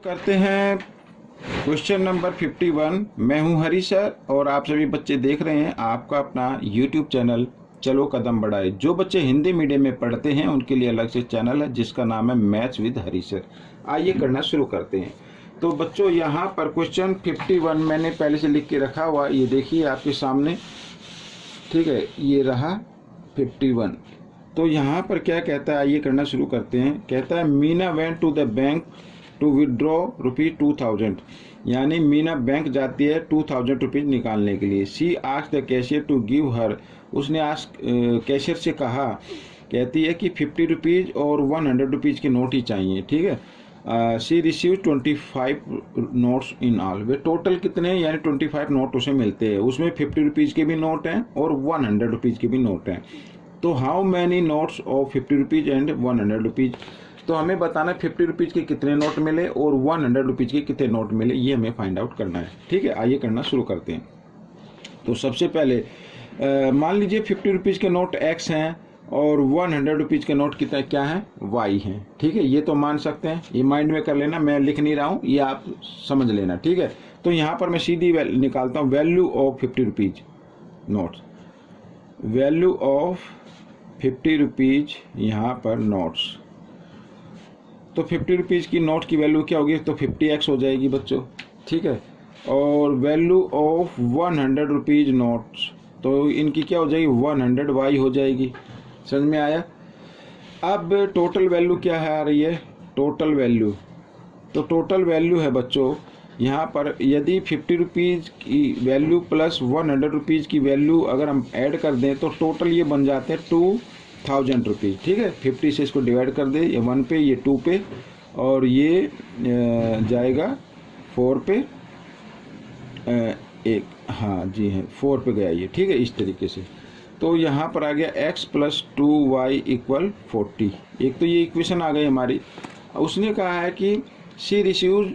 करते हैं question number 51। मैं हूं हरी सर और आप सभी बच्चे देख रहे हैं आपका अपना यूट्यूब चैनल चलो कदम बढ़ाए। जो बच्चे हिंदी मीडियम में पढ़ते हैं उनके लिए अलग से चैनल है जिसका नाम है मैथ्स विद हरी सर। आइए करना शुरू करते हैं। तो बच्चों यहाँ पर क्वेश्चन 51 मैंने पहले से लिख के रखा हुआ, ये देखिए आपके सामने, ठीक है, ये रहा 51। तो यहाँ पर क्या कहता है, आइए करना शुरू करते हैं। कहता है Meena went to the bank to withdraw ₹2000, यानी मीना बैंक जाती है 2000 रुपीज़ निकालने के लिए। She asked the cashier to give her, उसने आज कैशियर से कहा, कहती है कि 50 रुपीज़ और 100 रुपीज़ के नोट ही चाहिए, ठीक है। She receive 25 notes in all, वे टोटल कितने हैं, यानी 25 नोट उसे मिलते हैं। उसमें 50 रुपीज़ के भी नोट हैं और 100 रुपीज़ के भी नोट हैं। तो how many notes of 50 rupees and 100 rupees, तो हमें बताना है 50 रुपीज़ के कितने नोट मिले और 100 रुपीज़ के कितने नोट मिले, ये हमें फाइंड आउट करना है, ठीक है। आइए करना शुरू करते हैं। तो सबसे पहले मान लीजिए 50 रुपीज़ के नोट x हैं और 100 रुपीज़ के नोट कितने क्या हैं, y हैं, ठीक है। ये तो मान सकते हैं, ये माइंड में कर लेना, मैं लिख नहीं रहा हूँ, ये आप समझ लेना, ठीक है। तो यहाँ पर मैं सीधी निकालता हूँ value of 50 rupees notes, value of 50 rupees यहाँ पर नोट्स। तो 50 रुपीज़ की नोट की वैल्यू क्या होगी, तो 50x हो जाएगी बच्चों, ठीक है। और वैल्यू ऑफ 100 रुपीज़ नोट्स, तो इनकी क्या हो जाएगी, 100y हो जाएगी। समझ में आया। अब टोटल वैल्यू क्या है आ रही है, टोटल वैल्यू, तो टोटल वैल्यू है बच्चों यहाँ पर, यदि 50 रुपीज़ की वैल्यू प्लस 100 रुपीज़ की वैल्यू अगर हम ऐड कर दें तो टोटल ये बन जाते हैं 2000 रुपीज़, ठीक है। 50 से इसको डिवाइड कर दे, ये 1 पे, ये 2 पे, और ये जाएगा 4 पे, एक, हाँ जी है 4 पे गया ये, ठीक है, इस तरीके से। तो यहाँ पर आ गया x + 2y = 40। एक तो ये इक्वेशन आ गई हमारी। उसने कहा है कि सी रिसीव्ड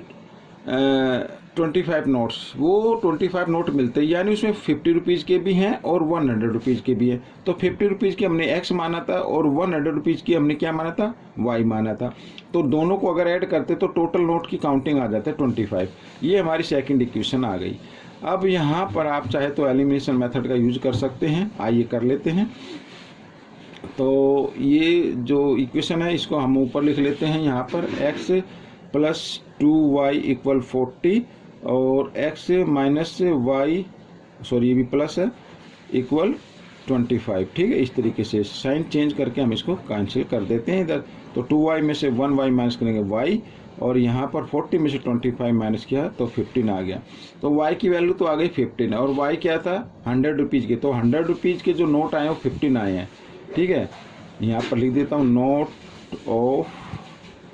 25 नोट्स, वो 25 नोट मिलते हैं, यानी उसमें 50 रुपीज़ के भी हैं और 100 रुपीज़ के भी हैं। तो 50 रुपीज़ की हमने x माना था और 100 रुपीज़ की हमने क्या माना था, y माना था। तो दोनों को अगर ऐड करते तो टोटल नोट की काउंटिंग आ जाता है 25। ये हमारी सेकंड इक्वेशन आ गई। अब यहाँ पर आप चाहे तो एलिमिनेशन मेथड का यूज कर सकते हैं, आइए कर लेते हैं। तो ये जो इक्वेशन है इसको हम ऊपर लिख लेते हैं, यहाँ पर x + 2y = 40 और x - y, सॉरी ये भी प्लस है, इक्वल 25, ठीक है। इस तरीके से साइन चेंज करके हम इसको कैंसिल कर देते हैं इधर। तो 2y में से 1y माइनस करेंगे y, और यहाँ पर 40 में से 25 माइनस किया तो 15 आ गया। तो y की वैल्यू तो आ गई 15, और y क्या था, 100 रुपीज़ के। तो 100 रुपीज़ के जो नोट आए वो 15 आए हैं, ठीक है। यहाँ पर लिख देता हूँ नोट ऑफ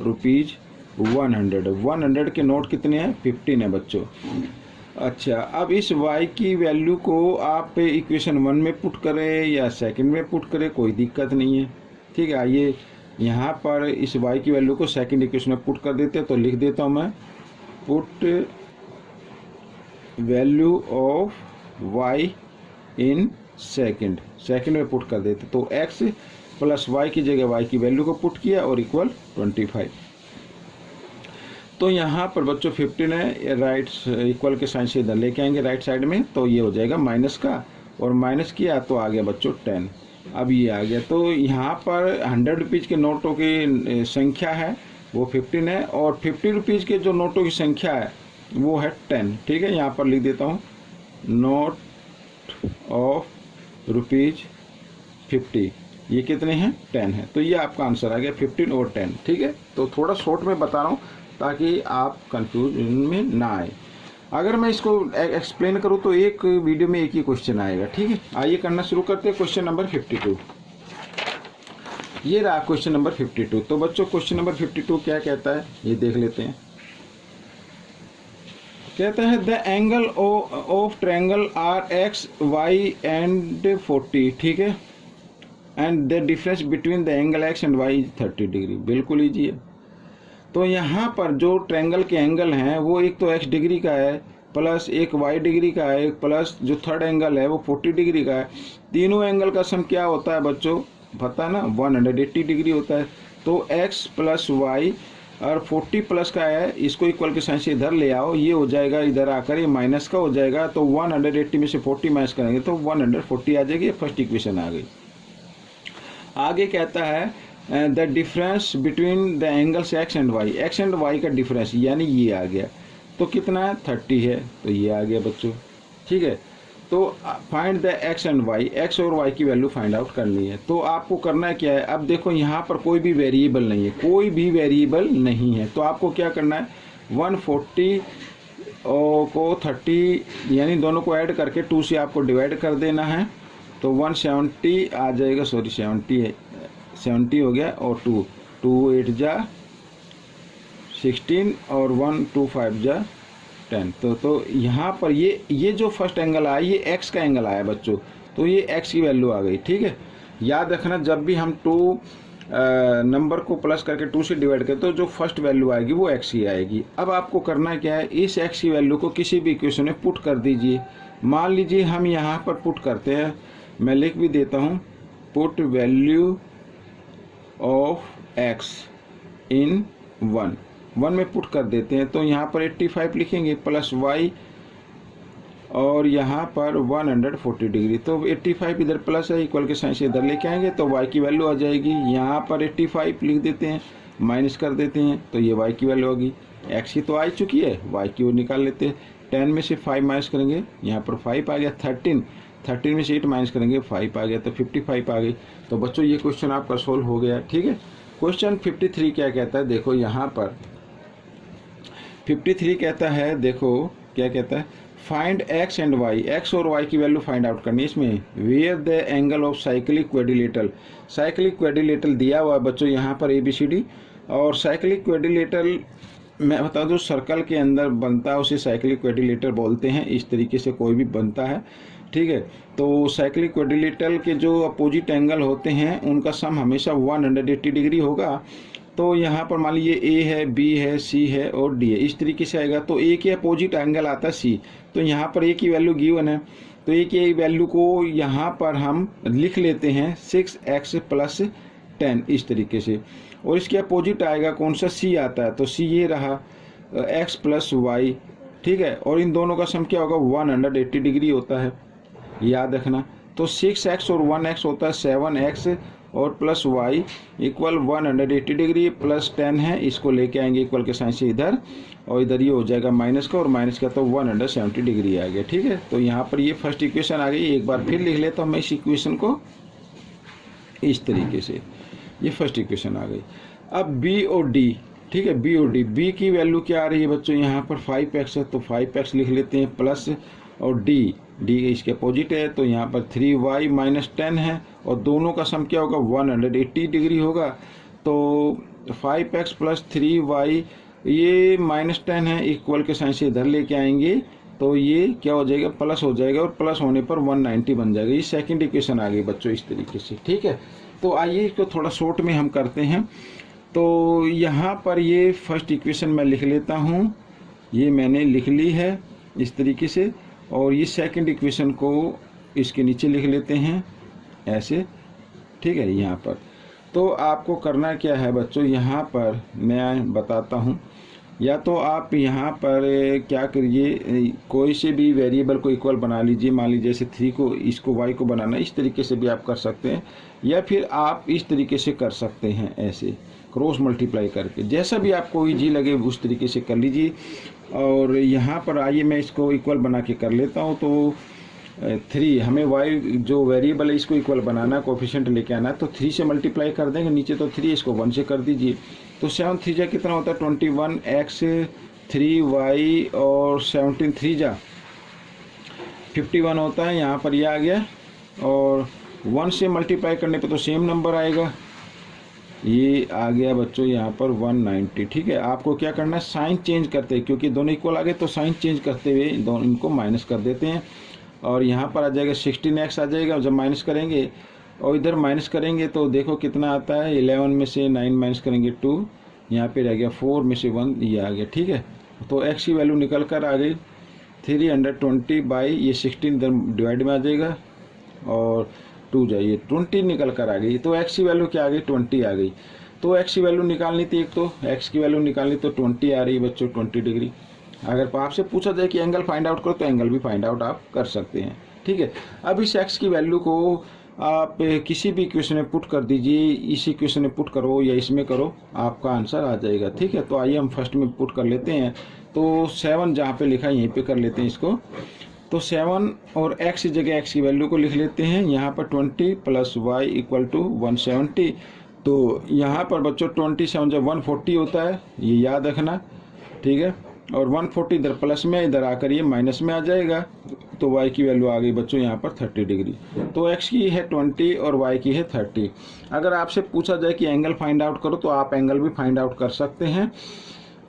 रुपीज़ 100 के नोट कितने हैं, 15 है बच्चों। अच्छा, अब इस y की वैल्यू को आप इक्वेशन 1 में पुट करें या सेकंड में पुट करें, कोई दिक्कत नहीं है, ठीक है। आइए यहाँ पर इस y की वैल्यू को सेकंड इक्वेशन में पुट कर देते हैं। तो लिख देता हूँ मैं, put value of y in second में पुट कर देते। तो x + y की जगह y की वैल्यू को पुट किया और इक्वल 25। तो यहाँ पर बच्चों 15 है, राइट इक्वल के साइन से इधर लेके आएंगे राइट साइड में, तो ये हो जाएगा माइनस का, और माइनस किया तो आ गया बच्चों 10। अब ये आ गया। तो यहाँ पर 100 रुपीज़ के नोटों की संख्या है वो 15 है, और 50 रुपीज़ के जो नोटों की संख्या है वो है 10, ठीक है। यहाँ पर लिख देता हूँ नोट ऑफ ₹50, ये कितने हैं, 10 है। तो ये आपका आंसर आ गया 15 और 10, ठीक है। तो थोड़ा शॉर्ट में बता रहा हूँ ताकि आप कंफ्यूजन में ना आए। अगर मैं इसको एक्सप्लेन करूँ तो एक वीडियो में एक ही क्वेश्चन आएगा, ठीक है। आइए करना शुरू करते हैं। क्वेश्चन नंबर 52, ये रहा क्वेश्चन नंबर 52। तो बच्चों क्वेश्चन नंबर 52 क्या कहता है, ये देख लेते हैं। कहता है the angle of triangle are x, y and 40, ठीक है, and the difference between the angle x and y is 30 degree. बिल्कुल ईजी है। तो यहाँ पर जो ट्रायंगल के एंगल हैं वो एक तो x डिग्री का है, प्लस एक y डिग्री का है, प्लस जो थर्ड एंगल है वो 40 डिग्री का है। तीनों एंगल का सम क्या होता है बच्चों, पता है ना, 180 डिग्री होता है। तो x + y और 40 प्लस का है, इसको इक्वल के साइन से इधर ले आओ, ये हो जाएगा इधर आकर ये माइनस का हो जाएगा, तो 180 में से 40 माइनस करेंगे तो 140 आ जाएगी। फर्स्ट इक्वेशन आ गई। आगे कहता है the difference between the angles x and y, x and y का डिफरेंस यानी ये आ गया, तो कितना है 30 है, तो ये आ गया बच्चों। ठीक है, तो find the x and y, x और वाई की वैल्यू फाइंड आउट करनी है। तो आपको करना क्या है, अब देखो यहाँ पर कोई भी वेरिएबल नहीं है, कोई भी वेरिएबल नहीं है, तो आपको क्या करना है 140 को 30 यानी दोनों को ऐड करके 2 से आपको डिवाइड कर देना है, तो 170 आ जाएगा, सॉरी 70 हो गया, और 2 8 जा 16 और 1 2 5 जा 10। तो यहाँ पर ये जो फर्स्ट एंगल आया ये एक्स का एंगल आया बच्चों, तो ये एक्स की वैल्यू आ गई। ठीक है, याद रखना जब भी हम 2 नंबर को प्लस करके 2 से डिवाइड करें तो जो फर्स्ट वैल्यू आएगी वो एक्स ही आएगी। अब आपको करना क्या है, इस एक्स की वैल्यू को किसी भी इक्वेशन में पुट कर दीजिए। मान लीजिए हम यहाँ पर पुट करते हैं, मैं लिख भी देता हूँ, पुट वैल्यू ऑफ एक्स इन 1 में पुट कर देते हैं, तो यहाँ पर 85 लिखेंगे प्लस वाई और यहाँ पर 140 डिग्री, तो 85 इधर प्लस है, इक्वल के साइन से इधर लेके आएंगे तो y की वैल्यू आ जाएगी। यहाँ पर 85 लिख देते हैं, माइनस कर देते हैं, तो ये y की वैल्यू होगी। x की तो आ चुकी है, y की वो निकाल लेते हैं। 10 में से 5 माइनस करेंगे, यहाँ पर 5 आ गया। 13 में से 8 माइनस करेंगे, 5 आ गया, तो 55 आ गई। तो बच्चों ये क्वेश्चन आपका सोल्व हो गया। ठीक है, क्वेश्चन 53 क्या कहता है, देखो यहाँ पर 53 कहता है, देखो क्या कहता है, find x and y, x और वाई की वैल्यू फाइंड आउट करनी है। इसमें where the angle of cyclic quadrilateral, cyclic quadrilateral दिया हुआ है बच्चों यहाँ पर ABCD, और साइक्लिक क्वाड्रिलेटरल मैं बता दूँ सर्कल के अंदर बनता है, उसे साइक्लिक क्वाड्रिलेटरल बोलते हैं। इस तरीके से कोई भी बनता है। ठीक है, तो साइक्लिक क्वाड्रिलेटरल के जो अपोजिट एंगल होते हैं उनका सम हमेशा 180 डिग्री होगा। तो यहाँ पर मान लीजिए A है, B है, C है और D है, इस तरीके से आएगा। तो A के अपोजिट एंगल आता है C, तो यहाँ पर A की वैल्यू गिवन है, तो A की वैल्यू को यहाँ पर हम लिख लेते हैं 6x + 10 इस तरीके से, और इसके अपोजिट आएगा कौन सा, C आता है, तो C ये रहा x + y। ठीक है, और इन दोनों का सम क्या होगा 180 डिग्री होता है, याद रखना। तो 6x और 1x होता है 7x और plus y equal 180 degree plus 10 है, इसको लेके आएंगे इक्वल के साइन से इधर, और इधर ये हो जाएगा माइनस का और माइनस का, तो 170 डिग्री आ गया। ठीक है, तो यहाँ पर ये फर्स्ट इक्वेशन आ गई। एक बार फिर लिख लेता हूँ मैं इस इक्वेशन को इस तरीके से, ये फर्स्ट इक्वेशन आ गई। अब B और D, ठीक है, B और D, B की वैल्यू क्या आ रही है बच्चों, यहाँ पर 5x है, तो 5x लिख लेते हैं प्लस, और D इसके अपोजिट है, तो यहाँ पर 3y - 10 है, और दोनों का सम क्या होगा 180 डिग्री होगा। तो 5x + 3y ये -10 है, इक्वल के साइन से इधर लेके आएंगे तो ये क्या हो जाएगा, प्लस हो जाएगा, और प्लस होने पर 190 बन जाएगा। ये सेकंड इक्वेशन आ गई बच्चों इस तरीके से। ठीक है, तो आइए इसको थोड़ा शॉर्ट में हम करते हैं। तो यहाँ पर ये फर्स्ट इक्वेशन मैं लिख लेता हूँ, ये मैंने लिख ली है इस तरीके से, और ये सेकंड इक्वेशन को इसके नीचे लिख लेते हैं ऐसे। ठीक है, यहाँ पर तो आपको करना क्या है बच्चों, यहाँ पर मैं बताता हूँ, या तो आप यहाँ पर क्या करिए, कोई से भी वेरिएबल को इक्वल बना लीजिए। मान लीजिए जैसे 3 को इसको y को बनाना, इस तरीके से भी आप कर सकते हैं, या फिर आप इस तरीके से कर सकते हैं, ऐसे क्रॉस मल्टीप्लाई करके, जैसा भी आपको ईजी लगे उस तरीके से कर लीजिए। और यहाँ पर आइए मैं इसको इक्वल बना के कर लेता हूँ। तो 3 हमें y जो वेरिएबल है इसको इक्वल बनाना है, कोफिशिएंट लेके आना है, तो 3 से मल्टीप्लाई कर देंगे नीचे, तो 3 इसको 1 से कर दीजिए, तो 7 3 जा कितना होता है 21x 3y और 17 3 जा 51 होता है। यहाँ पर ये आ गया, और 1 से मल्टीप्लाई करने पे तो सेम नंबर आएगा, ये आ गया बच्चों यहाँ पर 190। ठीक है, आपको क्या करना है, साइन चेंज करते हैं, क्योंकि दोनों इक्वल आ गए तो साइन चेंज करते हुए दोनों इनको माइनस कर देते हैं, और यहाँ पर आ जाएगा 16x आ जाएगा जब माइनस करेंगे, और इधर माइनस करेंगे तो देखो कितना आता है, 11 में से 9 माइनस करेंगे 2, यहाँ पे रह गया 4 में से 1, ये आ गया। ठीक है, तो x की वैल्यू निकल कर आ गई 320 बाई ये 16 इधर डिवाइड में आ जाएगा, और 2 जाइए 20 निकल कर आ गई, तो x की वैल्यू क्या आ गई 20 आ गई। तो एक्स की वैल्यू निकालनी थी, एक तो एक्स की वैल्यू निकालनी तो 20 आ रही है बच्चों, 20 डिग्री। अगर आपसे पूछा जाए कि एंगल फाइंड आउट करो तो एंगल भी फाइंड आउट आप कर सकते हैं, ठीक है। अब इस एक्स की वैल्यू को आप किसी भी इक्वेशन में पुट कर दीजिए, इस इक्वेशन में पुट करो या इसमें करो, आपका आंसर आ जाएगा, ठीक है। तो आइए हम फर्स्ट में पुट कर लेते हैं। तो 7 जहाँ पे लिखा है यहीं पे कर लेते हैं इसको। तो 7 और x की जगह x की वैल्यू को लिख लेते हैं। यहाँ पर 20 + y = 170। तो यहाँ पर बच्चों 27 जब 140 होता है, ये याद रखना, ठीक है। और 140 इधर प्लस में, इधर आकर ये माइनस में आ जाएगा। तो y की वैल्यू आ गई बच्चों यहाँ पर 30 डिग्री। तो x की है 20 और y की है 30। अगर आपसे पूछा जाए कि एंगल फाइंड आउट करो तो आप एंगल भी फाइंड आउट कर सकते हैं,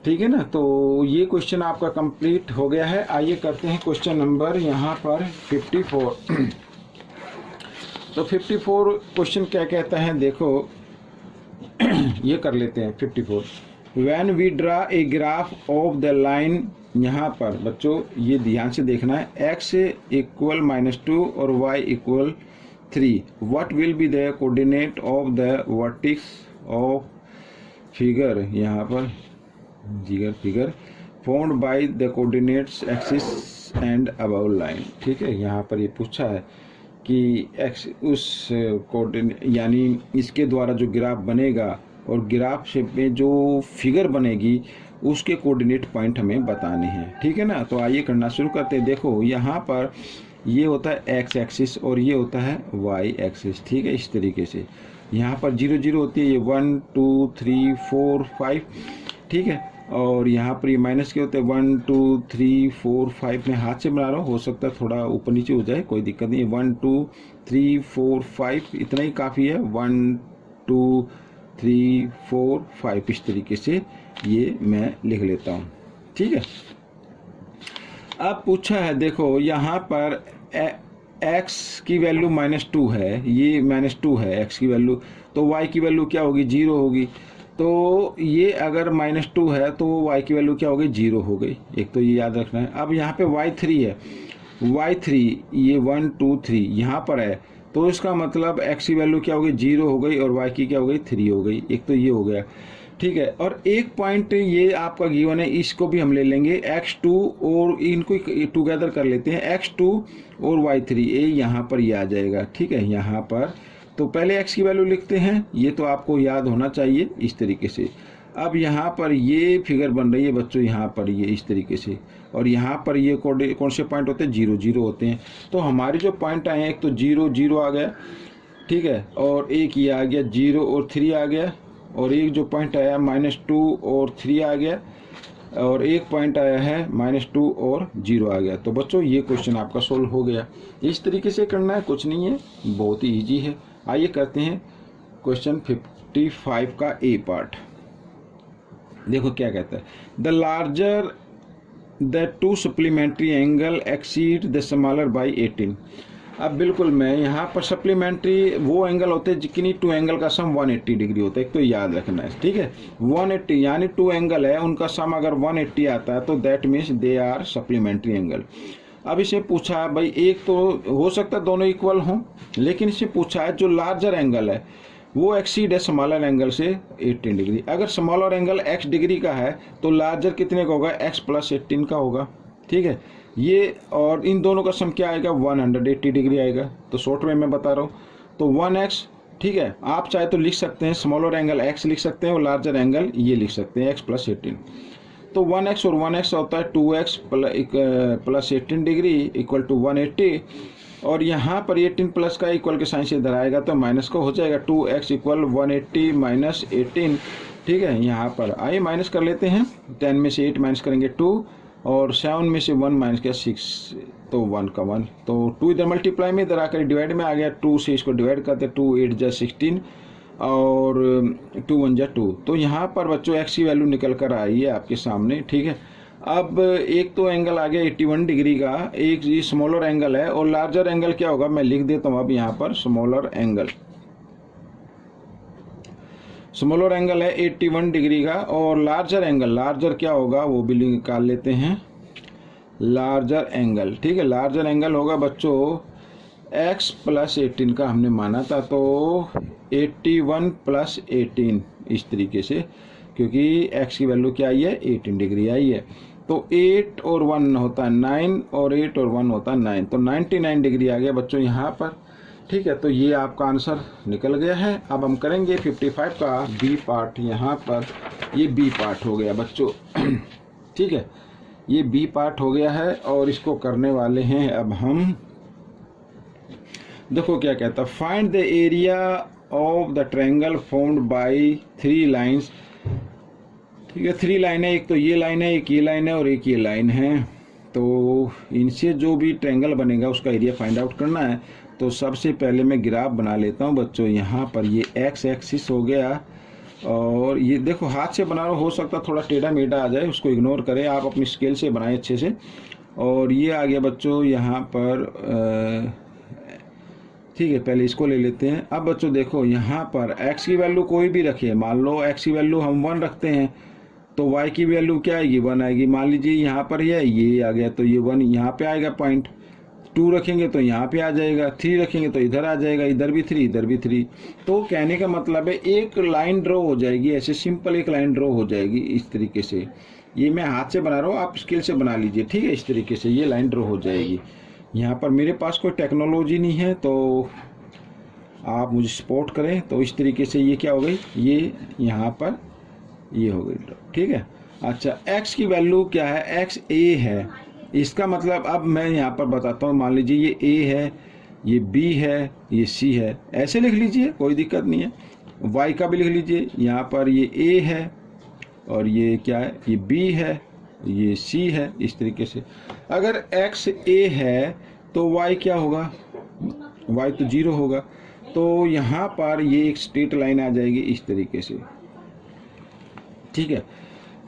ठीक है ना। तो ये क्वेश्चन आपका कंप्लीट हो गया है। आइए करते हैं क्वेश्चन नंबर यहाँ पर 54। तो 54 क्वेश्चन क्या कहता है, देखो ये कर लेते हैं 54। When we draw a graph of the line, यहाँ पर बच्चों ये ध्यान से देखना है, x = -2 और y = 3, what will be the coordinate of the vertex of figure, यहाँ पर figure formed by the coordinates axis and above line, ठीक है। यहाँ पर ये पूछा है कि एक्स उस कोऑर्डिनेट यानी इसके द्वारा जो ग्राफ बनेगा और ग्राफ शेप में जो फिगर बनेगी उसके कोऑर्डिनेट पॉइंट हमें बताने हैं, ठीक है ना। तो आइए करना शुरू करते हैं। देखो यहाँ पर ये होता है एक्स एक्सिस और ये होता है वाई एक्सिस, ठीक है। इस तरीके से यहाँ पर 0 0 होती है, ये 1 2 3 4 5, ठीक है। और यहाँ पर ये माइनस के होते हैं 1 2 3 4 5। मैं हाथ से बना रहा हूँ, हो सकता है थोड़ा ऊपर नीचे हो जाए, कोई दिक्कत नहीं है। 1 2 3 4 5 इतना ही काफ़ी है। 1 2 3 4 5 इस तरीके से ये मैं लिख लेता हूँ, ठीक है। अब पूछा है, देखो यहाँ पर x की वैल्यू -2 है, ये -2 है x की वैल्यू, तो y की वैल्यू क्या होगी, 0 होगी। तो ये अगर -2 है तो y की वैल्यू क्या हो गई, 0 हो गई, एक तो ये याद रखना है। अब यहाँ पे y3 है, y3 ये 1 2 3 यहाँ पर है, तो इसका मतलब x की वैल्यू क्या हो गई, 0 हो गई और y की क्या हो गई, 3 हो गई, एक तो ये हो गया, ठीक है। और एक पॉइंट ये आपका गिवन है, इसको भी हम ले लेंगे x2 और इनको टुगेदर कर लेते हैं, x2 और y3, ये यहाँ पर ये आ जाएगा, ठीक है। यहाँ पर तो पहले x की वैल्यू लिखते हैं, ये तो आपको याद होना चाहिए इस तरीके से। अब यहाँ पर ये फिगर बन रही है बच्चों, यहाँ पर ये इस तरीके से, और यहाँ पर ये कौन से पॉइंट होते हैं, 0 0 होते हैं। तो हमारे जो पॉइंट आए हैं, एक तो 0 0 आ गया, ठीक है, और एक ये आ गया 0 और 3 आ गया, और एक जो पॉइंट आया -2 और 3 आ गया, और एक पॉइंट आया है -2 और 0 आ गया। तो बच्चों ये क्वेश्चन आपका सोल्व हो गया। इस तरीके से करना है, कुछ नहीं है, बहुत ही ईजी है। आइए करते हैं क्वेश्चन 55 का ए पार्ट। देखो क्या कहता है, the larger the 2 supplementary angle exceed the smaller by 18। अब बिल्कुल मैं यहाँ पर सप्लीमेंट्री वो एंगल होते हैं जितनी 2 एंगल का सम 180 डिग्री होता है, एक तो याद रखना है, ठीक है। 180 यानी 2 एंगल है, उनका सम अगर 180 आता है तो that means they are supplementary angle. अब इसे पूछा भाई, एक तो हो सकता है दोनों इक्वल हों, लेकिन इसे पूछा है जो लार्जर एंगल है वो एक्सीड है स्मॉलर एंगल से 18 डिग्री। अगर स्मॉलर एंगल x डिग्री का है तो लार्जर कितने का होगा, x + 18 का होगा, ठीक है। ये और इन दोनों का सम क्या आएगा, 180 डिग्री आएगा। तो शॉर्ट में मैं बता रहा हूँ, तो 1x, ठीक है। आप चाहे तो लिख सकते हैं स्मॉलर एंगल x लिख सकते हैं और लार्जर एंगल ये लिख सकते हैं x + 18। तो 1x और 1x होता है 2x + 18 डिग्री = 180, और यहाँ पर 18 प्लस का इक्वल के साइन से इधर आएगा तो माइनस का हो जाएगा, 2x = 180 - 18, ठीक है। यहाँ पर आइए माइनस कर लेते हैं, 10 में से 8 माइनस करेंगे 2, और 7 में से 1 माइनस किया 6, तो 1 का 1, तो 2 इधर मल्टीप्लाई में, इधर आकर डिवाइड में आ गया, 2 से इसको डिवाइड करते, 2 8 जा 16 और 2 1 जा 2। तो यहाँ पर बच्चों x की वैल्यू निकल कर आई है आपके सामने, ठीक है। अब एक तो एंगल आ गया 81 डिग्री का, एक ये स्मॉलर एंगल है, और लार्जर एंगल क्या होगा मैं लिख देता हूँ। अब यहाँ पर स्मॉलर एंगल है 81 डिग्री का, और लार्जर एंगल, लार्जर क्या होगा वो भी निकाल लेते हैं, लार्जर एंगल, ठीक है। लार्जर एंगल होगा बच्चों x + 18 का हमने माना था, तो 81 + 18 इस तरीके से, क्योंकि x की वैल्यू क्या आई है 18 डिग्री आई है। तो 8 और 1 होता है 9 और 8 और 1 होता है 9, तो 99 डिग्री आ गया बच्चों यहाँ पर। ठीक है, तो ये आपका आंसर निकल गया है। अब हम करेंगे 55 का बी पार्ट। यहाँ पर ये बी पार्ट हो गया बच्चों। ठीक है, ये बी पार्ट हो गया है और इसको करने वाले हैं अब हम। देखो क्या कहता है, find the area of the triangle formed by 3 lines. ठीक है, 3 लाइन है, एक तो ये लाइन है, एक ये लाइन है और एक ये लाइन है। तो इनसे जो भी ट्रायंगल बनेगा उसका एरिया फाइंड आउट करना है। तो सबसे पहले मैं ग्राफ बना लेता हूँ बच्चों। यहाँ पर ये एक्स एक्सिस हो गया और ये देखो हाथ से बना रहा, हो सकता थोड़ा टेढ़ा मेढ़ा आ जाए, उसको इग्नोर करें, आप अपनी स्केल से बनाएं अच्छे से। और ये आ गया बच्चों यहाँ पर ठीक है, पहले इसको ले लेते हैं। अब बच्चों देखो यहाँ पर x की वैल्यू कोई भी रखिए, मान लो x की वैल्यू हम 1 रखते हैं तो y की वैल्यू क्या आएगी 1 आएगी। मान लीजिए यहाँ पर ये आ गया तो ये 1 यहाँ पे आएगा पॉइंट, 2 रखेंगे तो यहाँ पे आ जाएगा, 3 रखेंगे तो इधर आ जाएगा, इधर भी 3 इधर भी 3। तो कहने का मतलब है एक लाइन ड्रॉ हो जाएगी, ऐसे सिंपल एक लाइन ड्रॉ हो जाएगी इस तरीके से। ये मैं हाथ से बना रहा हूँ, आप स्केल से बना लीजिए। ठीक है, इस तरीके से ये लाइन ड्रॉ हो जाएगी। यहाँ पर मेरे पास कोई टेक्नोलॉजी नहीं है तो आप मुझे सपोर्ट करें। तो इस तरीके से ये क्या हो गई, ये यहाँ पर ये हो गई ड्रॉ। ठीक है, अच्छा x की वैल्यू क्या है, x a है। इसका मतलब अब मैं यहाँ पर बताता हूँ, मान लीजिए ये a है, ये b है, ये c है, ऐसे लिख लीजिए, कोई दिक्कत नहीं है। y का भी लिख लीजिए, यहाँ पर ये a है और ये क्या है, ये b है, ये c है, इस तरीके से। अगर x a है तो y क्या होगा, y तो 0 होगा। तो यहाँ पर ये एक स्ट्रेट लाइन आ जाएगी इस तरीके से। ठीक है,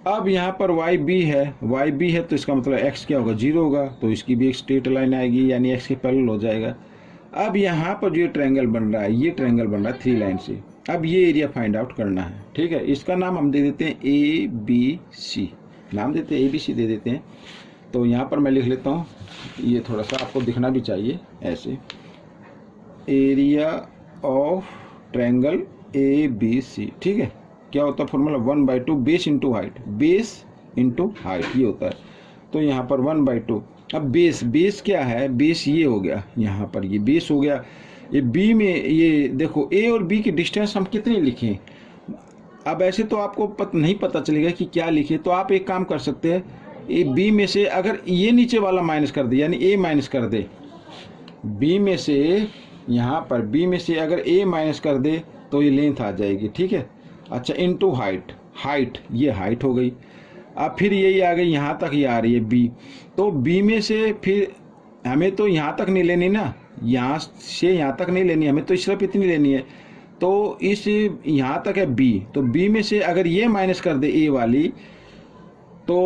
अब यहाँ पर y b है तो इसका मतलब x क्या होगा 0 होगा, तो इसकी भी एक स्ट्रेट लाइन आएगी, यानी x के पैरेलल हो जाएगा। अब यहाँ पर जो ट्रायंगल बन रहा है, ये ट्रायंगल बन रहा है 3 लाइन से। अब ये एरिया फाइंड आउट करना है। ठीक है, इसका नाम हम दे देते हैं ABC, नाम देते हैं ABC दे देते हैं। तो यहाँ पर मैं लिख लेता हूँ, ये थोड़ा सा आपको दिखना भी चाहिए ऐसे, एरिया ऑफ ट्रायंगल ABC। ठीक है, क्या होता है formula 1/2 base into height, base into height ये होता है। तो यहाँ पर 1/2। अब बेस क्या है, बेस ये हो गया, यहाँ पर ये बेस हो गया। ये बी में ये देखो a और b की डिस्टेंस हम कितनी लिखें। अब ऐसे तो आपको नहीं पता चलेगा कि क्या लिखे, तो आप एक काम कर सकते हैं, ए बी में से अगर ये नीचे वाला माइनस कर दे, यानी a माइनस कर दे, b में से यहाँ पर b में से अगर a माइनस कर दे तो ये लेंथ आ जाएगी। ठीक है, अच्छा इनटू हाइट, ये हाइट हो गई। अब फिर यही आ गई, यहाँ तक ये आ रही है b, तो b में से फिर हमें तो यहाँ तक नहीं लेनी ना, यहाँ से यहाँ तक नहीं लेनी, हमें तो सिर्फ इतनी लेनी है। तो इस यहाँ तक है b, तो b में से अगर ये माइनस कर दे a वाली तो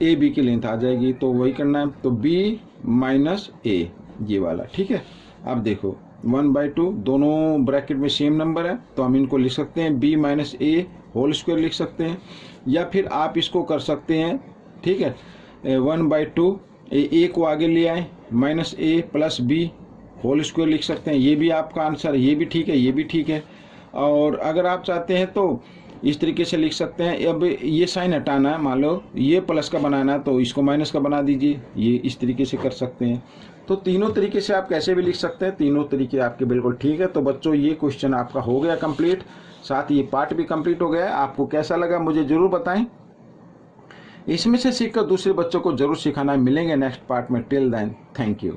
a b की लेंथ आ जाएगी। तो वही करना है, तो b माइनस a ये वाला। ठीक है, अब देखो 1/2 दोनों ब्रैकेट में सेम नंबर है तो हम इनको लिख सकते हैं b minus a whole square लिख सकते हैं, या फिर आप इसको कर सकते हैं। ठीक है, 1/2 a को आगे ले आए, minus a plus b whole square लिख सकते हैं। ये भी आपका आंसर है, ये भी ठीक है, ये भी ठीक है। और अगर आप चाहते हैं तो इस तरीके से लिख सकते हैं। अब ये साइन हटाना है, मान लो ये प्लस का बनाना है तो इसको माइनस का बना दीजिए, ये इस तरीके से कर सकते हैं। तो तीनों तरीके से आप कैसे भी लिख सकते हैं, तीनों तरीके आपके बिल्कुल ठीक है। तो बच्चों ये क्वेश्चन आपका हो गया कंप्लीट, साथ ये पार्ट भी कंप्लीट हो गया। आपको कैसा लगा मुझे जरूर बताएं, इसमें से सीखकर दूसरे बच्चों को जरूर सिखाना। मिलेंगे नेक्स्ट पार्ट में, टिल देन थैंक यू।